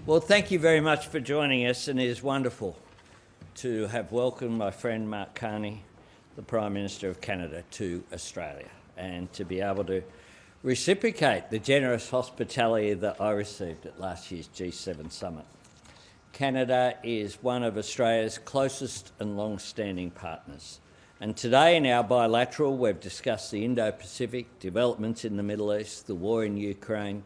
Well, thank you very much for joining us, and it is wonderful to have welcomed my friend Mark Carney, the Prime Minister of Canada, to Australia, and to be able to reciprocate the generous hospitality that I received at last year's G7 summit. Canada is one of Australia's closest and long-standing partners. And today in our bilateral, we've discussed the Indo-Pacific, developments in the Middle East, the war in Ukraine,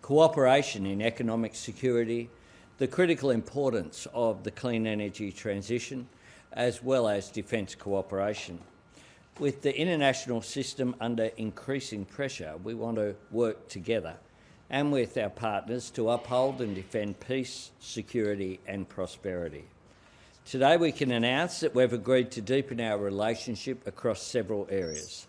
cooperation in economic security, the critical importance of the clean energy transition, as well as defence cooperation. With the international system under increasing pressure, we want to work together and with our partners to uphold and defend peace, security and prosperity. Today we can announce that we've agreed to deepen our relationship across several areas.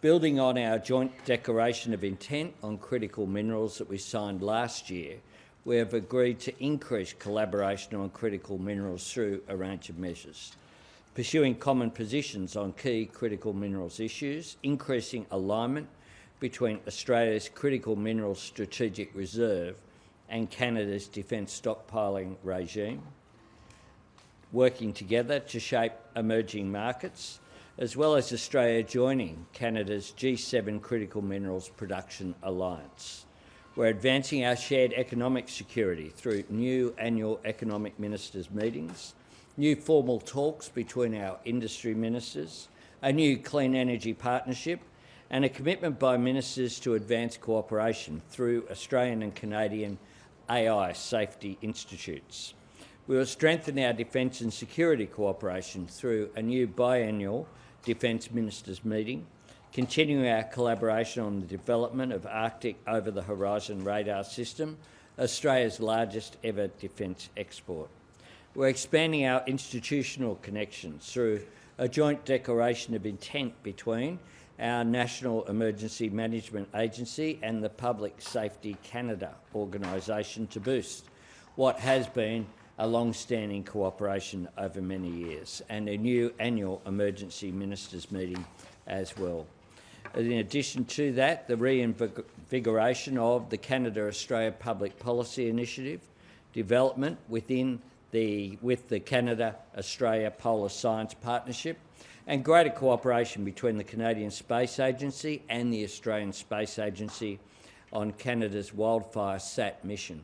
Building on our joint declaration of intent on critical minerals that we signed last year, we have agreed to increase collaboration on critical minerals through a range of measures. Pursuing common positions on key critical minerals issues, increasing alignment between Australia's critical minerals strategic reserve and Canada's defence stockpiling regime, working together to shape emerging markets, as well as Australia joining Canada's G7 Critical Minerals Production Alliance. We're advancing our shared economic security through new annual economic ministers' meetings, new formal talks between our industry ministers, a new clean energy partnership, and a commitment by ministers to advance cooperation through Australian and Canadian AI safety institutes. We will strengthen our defence and security cooperation through a new biannual Defence Ministers meeting, continuing our collaboration on the development of Arctic over-the-horizon radar system, Australia's largest ever defence export. We're expanding our institutional connections through a joint declaration of intent between our National Emergency Management Agency and the Public Safety Canada organisation to boost what has been a long-standing cooperation over many years, and a new annual emergency ministers meeting as well. In addition to that, the reinvigoration of the Canada-Australia Public Policy Initiative, development with the Canada-Australia Polar Science Partnership, and greater cooperation between the Canadian Space Agency and the Australian Space Agency on Canada's wildfire SAT mission.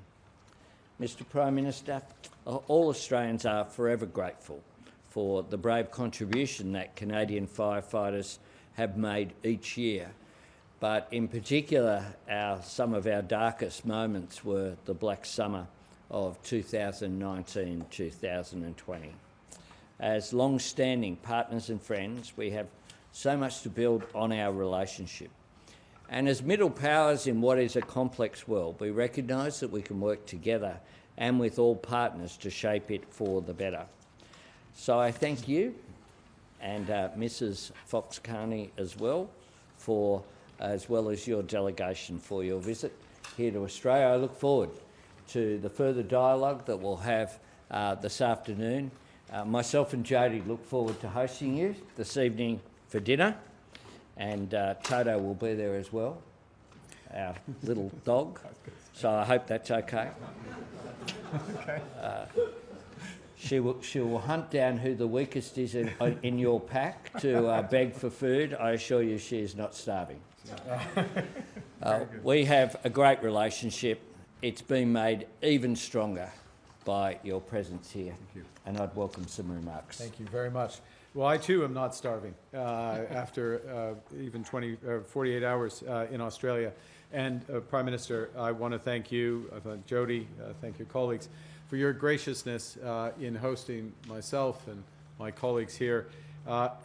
Mr Prime Minister, all Australians are forever grateful for the brave contribution that Canadian firefighters have made each year. But in particular, some of our darkest moments were the Black Summer of 2019-2020. As long-standing partners and friends, we have so much to build on our relationship. And as middle powers in what is a complex world, we recognise that we can work together and with all partners to shape it for the better. So I thank you and Mrs Fox Carney as well as your delegation for your visit here to Australia. I look forward to the further dialogue that we'll have this afternoon. Myself and Jodie look forward to hosting you this evening for dinner, and Toto will be there as well, our little dog, so I hope that's okay. Okay. She will hunt down who the weakest is in your pack to beg for food. I assure you she is not starving. We have a great relationship. It's been made even stronger by your presence here. Thank you. And I'd welcome some remarks. Thank you very much. Well, I too am not starving after even 48 hours in Australia. And Prime Minister, I want to thank you, Jodie, thank your colleagues for your graciousness in hosting myself and my colleagues here.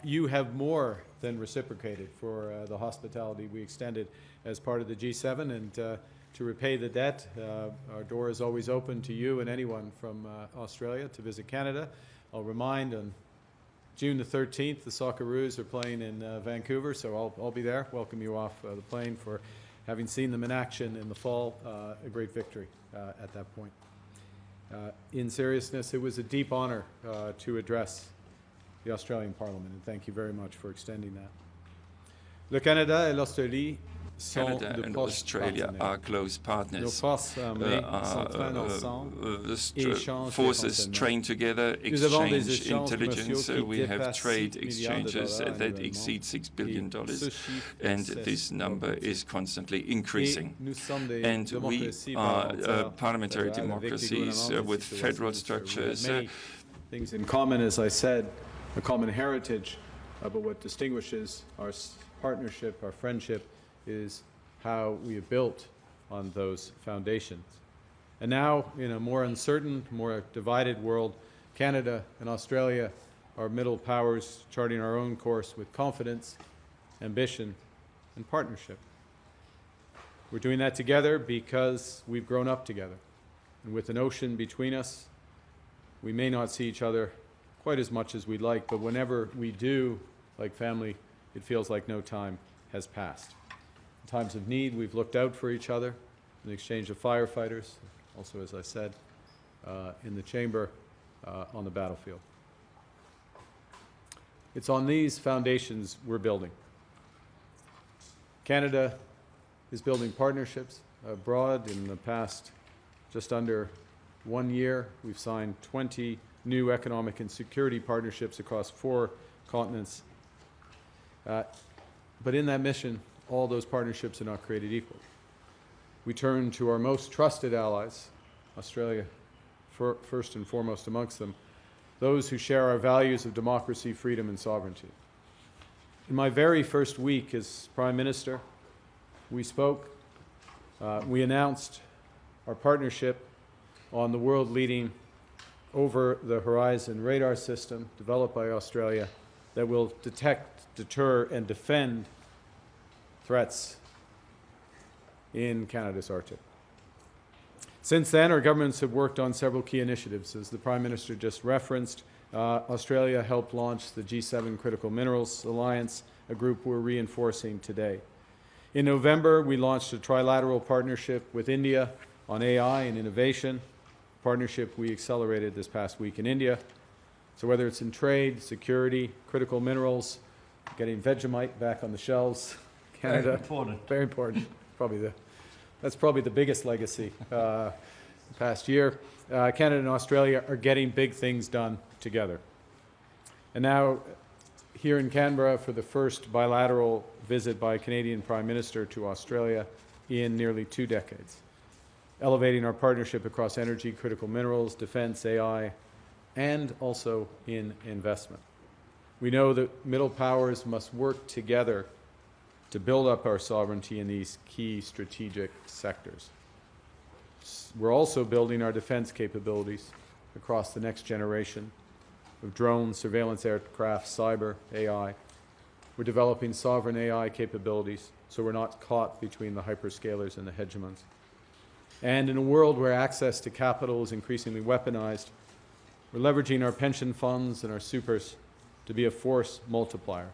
You have more than reciprocated for the hospitality we extended as part of the G7, and to repay the debt, our door is always open to you and anyone from Australia to visit Canada. I'll remind on June the 13th, the Socceroos are playing in Vancouver, so I'll be there. Welcome you off the plane for having seen them in action in the fall. A great victory at that point. In seriousness, it was a deep honour to address the Australian Parliament, and thank you very much for extending that. Le Canada et l'Australie Canada and Australia are close partners. Forces train together, exchange intelligence. We have trade exchanges that exceed $6 billion, and this number is constantly increasing. And we are parliamentary democracies with federal structures. Things in common, as I said, a common heritage, but what distinguishes our partnership, our friendship, is how we have built on those foundations. And now, in a more uncertain, more divided world, Canada and Australia are middle powers charting our own course with confidence, ambition, and partnership. We're doing that together because we've grown up together. And with an ocean between us, we may not see each other quite as much as we'd like, but whenever we do, like family, it feels like no time has passed. In times of need, we've looked out for each other in the exchange of firefighters, also, as I said, in the chamber, on the battlefield. It's on these foundations we're building. Canada is building partnerships abroad. In the past just under 1 year, we've signed 20 new economic and security partnerships across 4 continents. But in that mission, all those partnerships are not created equal. We turn to our most trusted allies, Australia first and foremost amongst them, those who share our values of democracy, freedom, and sovereignty. In my very first week as Prime Minister, we spoke, we announced our partnership on the world-leading over-the-horizon radar system developed by Australia that will detect, deter, and defend threats in Canada's Arctic. Since then, our governments have worked on several key initiatives. As the Prime Minister just referenced, Australia helped launch the G7 Critical Minerals Alliance, a group we're reinforcing today. In November, we launched a trilateral partnership with India on AI and innovation, a partnership we accelerated this past week in India. So whether it's in trade, security, critical minerals, getting Vegemite back on the shelves, Canada. Very important. Very important. That's probably the biggest legacy the past year. Canada and Australia are getting big things done together. And now, here in Canberra, for the first bilateral visit by a Canadian Prime Minister to Australia in nearly 2 decades, elevating our partnership across energy, critical minerals, defense, AI, and also in investment. We know that middle powers must work together to build up our sovereignty in these key strategic sectors. We're also building our defense capabilities across the next generation of drones, surveillance aircraft, cyber, AI. We're developing sovereign AI capabilities so we're not caught between the hyperscalers and the hegemons. And in a world where access to capital is increasingly weaponized, we're leveraging our pension funds and our supers to be a force multiplier.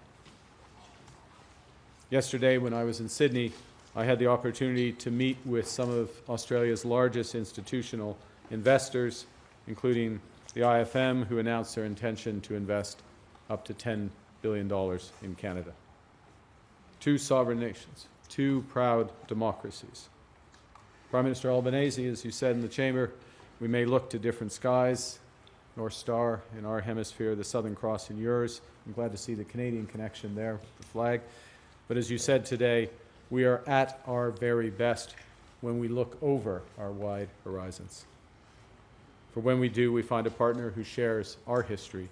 Yesterday, when I was in Sydney, I had the opportunity to meet with some of Australia's largest institutional investors, including the IFM, who announced their intention to invest up to $10 billion in Canada. 2 sovereign nations, 2 proud democracies. Prime Minister Albanese, as you said in the chamber, we may look to different skies, North Star in our hemisphere, the Southern Cross in yours. I'm glad to see the Canadian connection there, the flag. But as you said today, we are at our very best when we look over our wide horizons. For when we do, we find a partner who shares our history,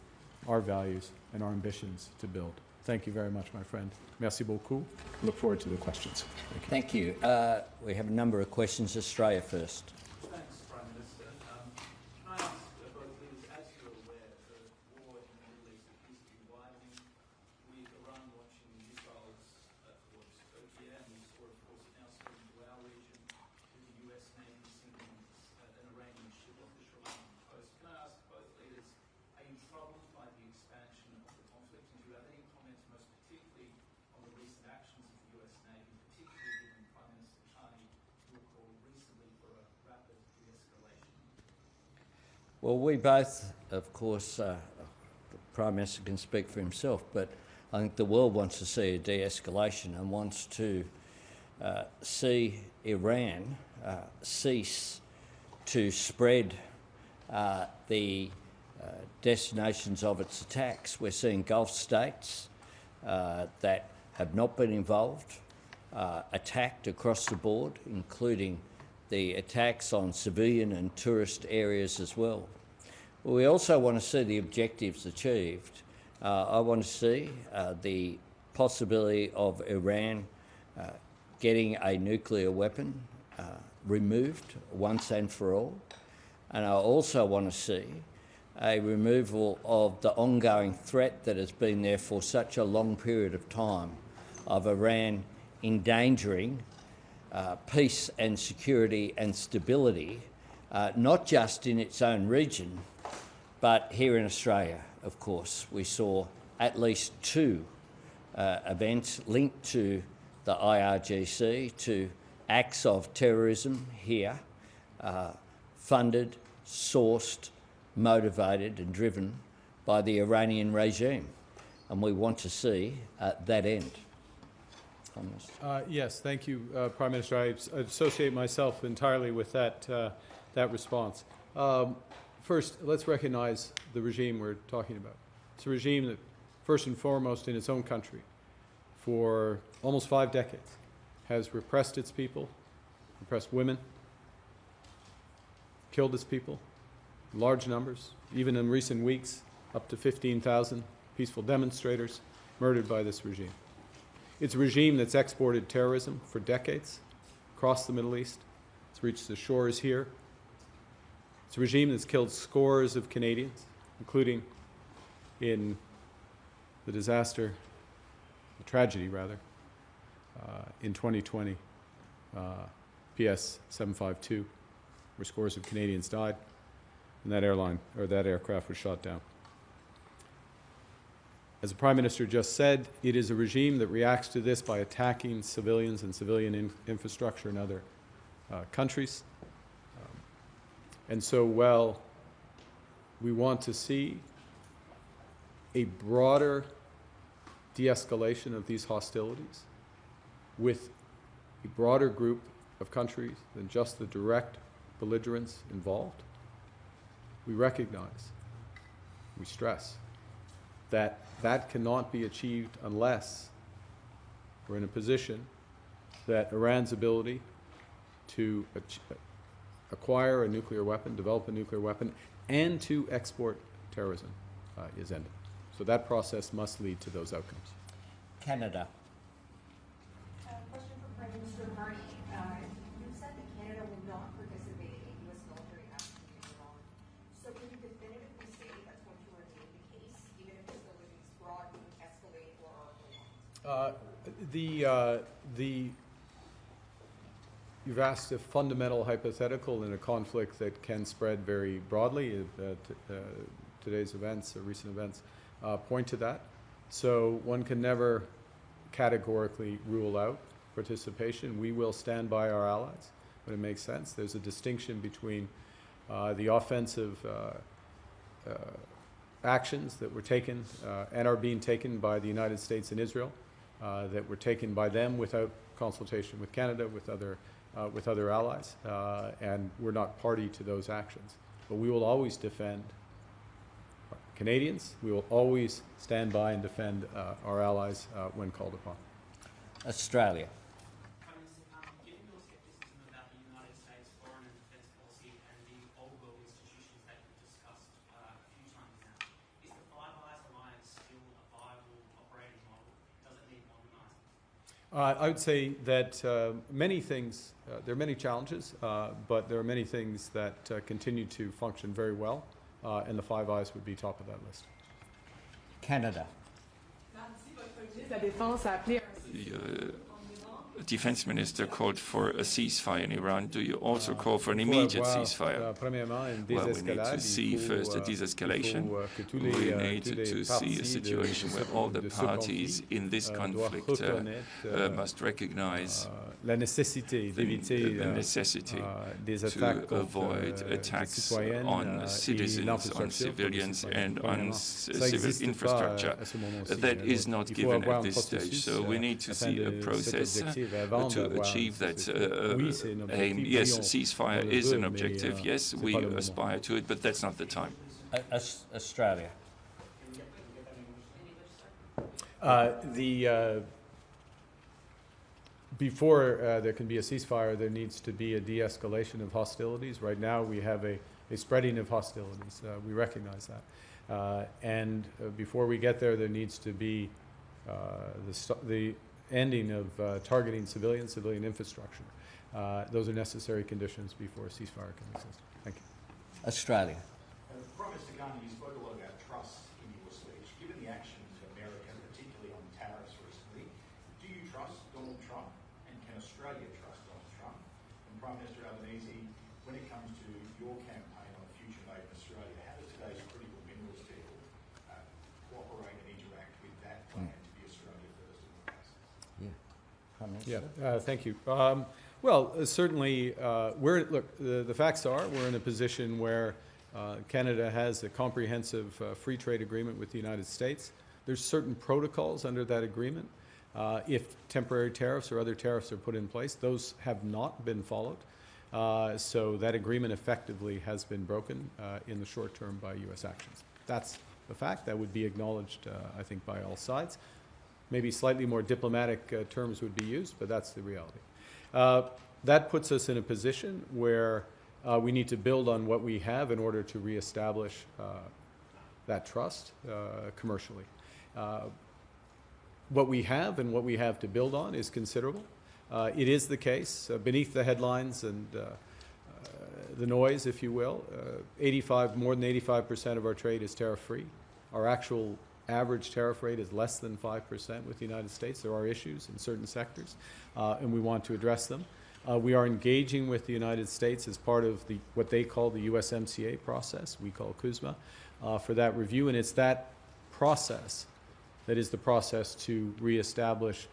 our values, and our ambitions to build. Thank you very much, my friend. Merci beaucoup. Look forward to the questions. Thank you. We have a number of questions. Australia first. Thanks, Prime Minister. Can I ask both leaders, as you're aware, the war in the Middle East appears to be widening, with Iran launching missiles towards Turkey, and we saw, of course, it now spreading to our region, with the US Navy sinking an Iranian ship off the Sri Lankan coast. Can I ask both leaders, are you troubled by the expansion of the conflict, and do you have any comments, most particularly on the recent actions of the US Navy, particularly given Prime Minister Carney, who called recently for a rapid de-escalation? Well, we both, of course, the Prime Minister can speak for himself, but I think the world wants to see a de-escalation and wants to see Iran cease to spread the destinations of its attacks. We're seeing Gulf states that have not been involved attacked across the board, including the attacks on civilian and tourist areas as well. But we also want to see the objectives achieved. I want to see the possibility of Iran getting a nuclear weapon removed once and for all. And I also want to see a removal of the ongoing threat that has been there for such a long period of time of Iran endangering peace and security and stability, not just in its own region, but here in Australia, of course. We saw at least 2 events linked to the IRGC, to acts of terrorism here, funded, sourced, motivated and driven by the Iranian regime. And we want to see that end. Yes, thank you, Prime Minister. I associate myself entirely with that, that response. First, let's recognize the regime we're talking about. It's a regime that, first and foremost, in its own country, for almost 5 decades, has repressed its people, repressed women, killed its people, in large numbers, even in recent weeks, up to 15,000 peaceful demonstrators murdered by this regime. It's a regime that's exported terrorism for decades across the Middle East. It's reached the shores here. It's a regime that's killed scores of Canadians, including in the disaster, the tragedy rather, in 2020, PS 752, where scores of Canadians died, and that aircraft was shot down. As the Prime Minister just said, it is a regime that reacts to this by attacking civilians and civilian infrastructure in other countries. And so, while we want to see a broader de-escalation of these hostilities with a broader group of countries than just the direct belligerents involved, we recognize, we stress, that that cannot be achieved unless we're in a position that Iran's ability to acquire a nuclear weapon, develop a nuclear weapon, and to export terrorism is ended. So that process must lead to those outcomes. Canada. Question for Prime Minister Carney. You said that Canada will not participate in U.S. military action in Iran. So can you definitively say that's going to remain the case, even if hostilities broaden, escalate, or are prolonged? You've asked a fundamental hypothetical in a conflict that can spread very broadly. Today's events, or recent events, point to that. So one can never categorically rule out participation. We will stand by our allies when it makes sense. There's a distinction between the offensive actions that were taken and are being taken by the United States and Israel, that were taken by them without consultation with Canada, with other allies, and we're not party to those actions. But we will always defend Canadians. We will always stand by and defend our allies when called upon. Australia. Given your skepticism about the United States foreign and defence policy and the old world institutions that you've discussed a few times now, is the Five Eyes Alliance still a viable operating model? Does it need modernising? I would say that many things, there are many challenges, but there are many things that continue to function very well, and the Five Eyes would be top of that list. Canada. The defense minister called for a ceasefire in Iran. Do you also call for an immediate ceasefire? Well, we need to see first a de-escalation. We need to see a situation where all the parties in this conflict must recognize the necessity to avoid attacks on citizens, on civilians, and on civil infrastructure. That is not given at this stage. So we need to see a process to achieve that aim. Yes, ceasefire is an objective. Yes, we aspire to it, but that's not the time. Australia. Before there can be a ceasefire, there needs to be a de-escalation of hostilities. Right now, we have a spreading of hostilities. We recognize that. And before we get there, there needs to be the ending of targeting civilian infrastructure. Those are necessary conditions before a ceasefire can exist. Thank you. Australia. Prime Minister Carney, you spoke a lot about trust in your speech. Given the actions of America, particularly on tariffs recently, do you trust Donald Trump, and can Australia trust Donald Trump? And Prime Minister Albanese, when it comes to your campaign on a future made in Australia, how does today's critical minerals deal cooperate and interact with that plan to be Australia first in the process? Yeah, thank you. Well, certainly, the facts are we're in a position where Canada has a comprehensive free trade agreement with the United States. There's certain protocols under that agreement. If temporary tariffs or other tariffs are put in place, those have not been followed. So that agreement effectively has been broken in the short term by U.S. actions. That's a fact that would be acknowledged, I think, by all sides. Maybe slightly more diplomatic terms would be used, but that's the reality. That puts us in a position where we need to build on what we have in order to reestablish that trust commercially. What we have and what we have to build on is considerable. It is the case, beneath the headlines and the noise, if you will, more than 85% of our trade is tariff-free. Our actual average tariff rate is less than 5% with the United States. There are issues in certain sectors, and we want to address them. We are engaging with the United States as part of what they call the USMCA process, we call CUSMA, for that review, and it's that process that is the process to reestablish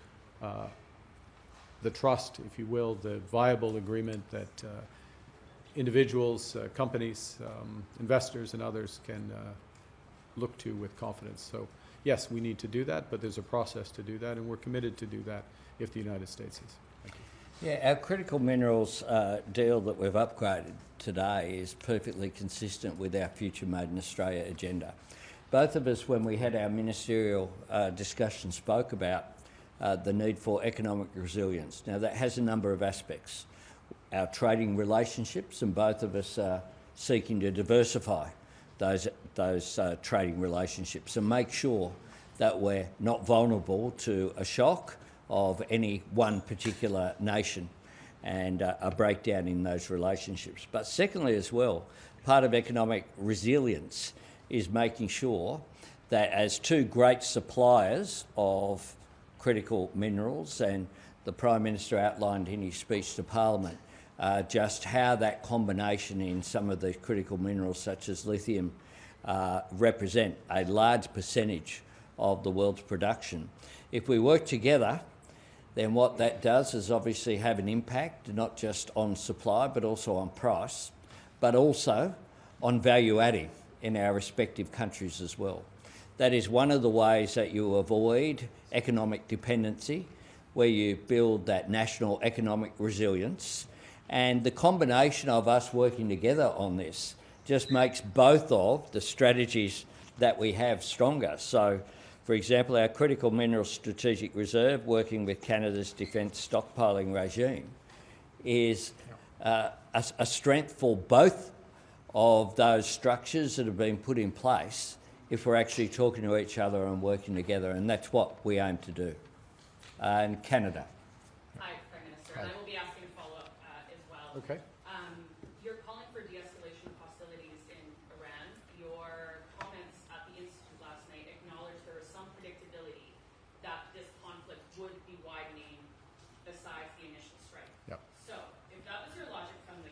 the trust, if you will, the viable agreement that individuals, companies, investors, and others can look to with confidence. So yes, we need to do that, but there's a process to do that, and we're committed to do that if the United States is. Thank you. Yeah, our critical minerals deal that we've upgraded today is perfectly consistent with our Future Made in Australia agenda. Both of us, when we had our ministerial discussion, spoke about the need for economic resilience. Now, that has a number of aspects. Our trading relationships, and both of us are seeking to diversify those trading relationships and make sure that we're not vulnerable to a shock of any one particular nation and a breakdown in those relationships. But secondly as well, part of economic resilience is making sure that as two great suppliers of critical minerals, and the Prime Minister outlined in his speech to Parliament just how that combination in some of the critical minerals such as lithium represent a large percentage of the world's production. If we work together, then what that does is obviously have an impact not just on supply but also on price, but also on value adding in our respective countries as well. That is one of the ways that you avoid economic dependency, where you build that national economic resilience. And the combination of us working together on this just makes both of the strategies that we have stronger. So, for example, our critical minerals strategic reserve, working with Canada's defence stockpiling regime, is a strength for both of those structures that have been put in place if we're actually talking to each other and working together, and that's what we aim to do. And Canada. Hi, Prime Minister. Hi. And I will be asking a follow-up as well. Okay. You're calling for de-escalation of hostilities in Iran. Your comments at the Institute last night acknowledged there was some predictability that this conflict would be widening besides the initial strike. Yep. So, if that was your logic from the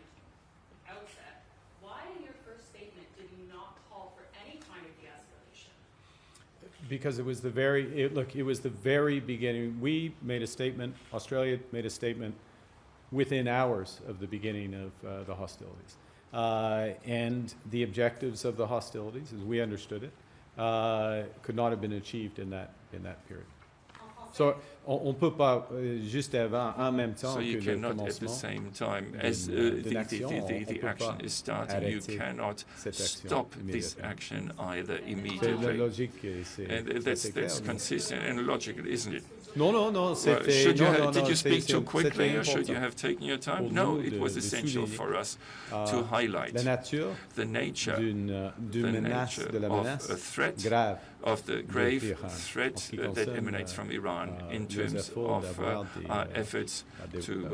outset, why in your first statement did you not call for any kind of de-escalation? Because it was the very beginning. We made a statement, Australia made a statement within hours of the beginning of the hostilities. And the objectives of the hostilities, as we understood it, could not have been achieved in that period. En français, So, on ne peut pas juste avant, en même temps so you que le cannot at the same time as the action is starting, you cannot stop this action either immediately. And that's consistent and logical, isn't it? No, c'était... Did you speak too quickly, or should you have taken your time? No, it was essential for us to highlight the nature of a threat, of the grave threat that emanates from Iran in terms of our efforts to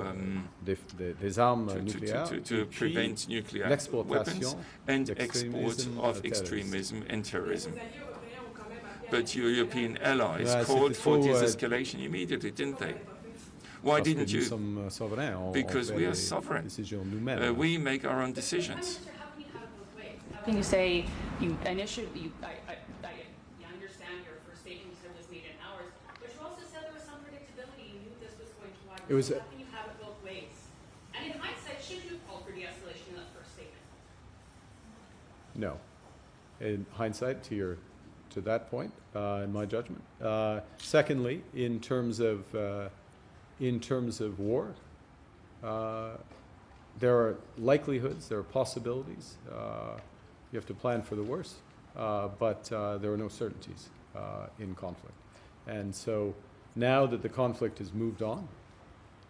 prevent nuclear weapons and export of extremism and terrorism. But your European allies called for de-escalation immediately, didn't they? Why didn't you? Because we are sovereign. We make our own decisions. How can you say you initially, I understand your first statement, you said it was made in hours, but you also said there was some predictability, you knew this was going to widen. How can you have it both ways? And in hindsight, should you call for de-escalation in that first statement? No. In hindsight, to that point, in my judgment. Secondly, in terms of war, there are likelihoods, there are possibilities. You have to plan for the worst, but there are no certainties in conflict. And so now that the conflict has moved on,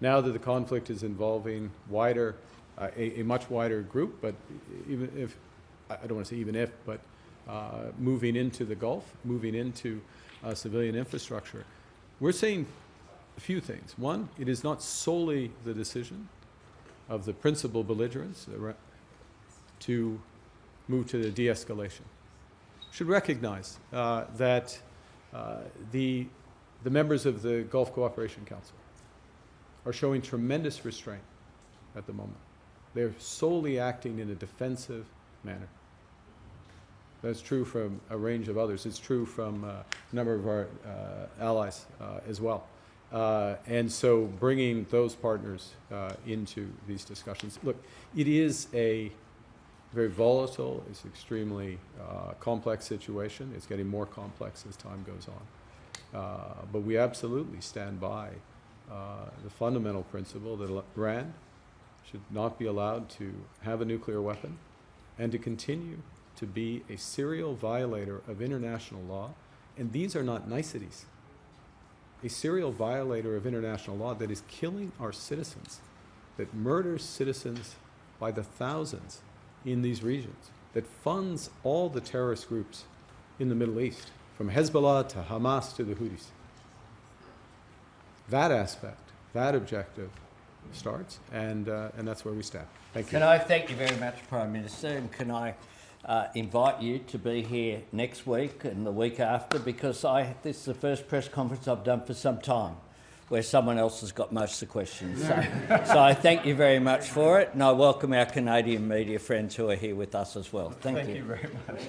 now that the conflict is involving a much wider group, but even if, I don't want to say even if, but moving into the Gulf, moving into civilian infrastructure, we're saying a few things. One, it is not solely the decision of the principal belligerents to move to the de-escalation. Should recognize that the members of the Gulf Cooperation Council are showing tremendous restraint at the moment. They're solely acting in a defensive manner. That's true from a range of others. It's true from a number of our allies as well. And so bringing those partners into these discussions. Look, it is a very volatile, it's extremely complex situation. It's getting more complex as time goes on. But we absolutely stand by the fundamental principle that Iran should not be allowed to have a nuclear weapon and to continue to be a serial violator of international law. And these are not niceties. A serial violator of international law that is killing our citizens, that murders citizens by the thousands in these regions, that funds all the terrorist groups in the Middle East, from Hezbollah to Hamas to the Houthis. That aspect, that objective starts, and that's where we stand. Thank you. Can I thank you very much, Prime Minister, and can I invite you to be here next week and the week after, because this is the first press conference I've done for some time where someone else has got most of the questions. So I thank you very much for it, and I welcome our Canadian media friends who are here with us as well. Thank you. Thank you very much.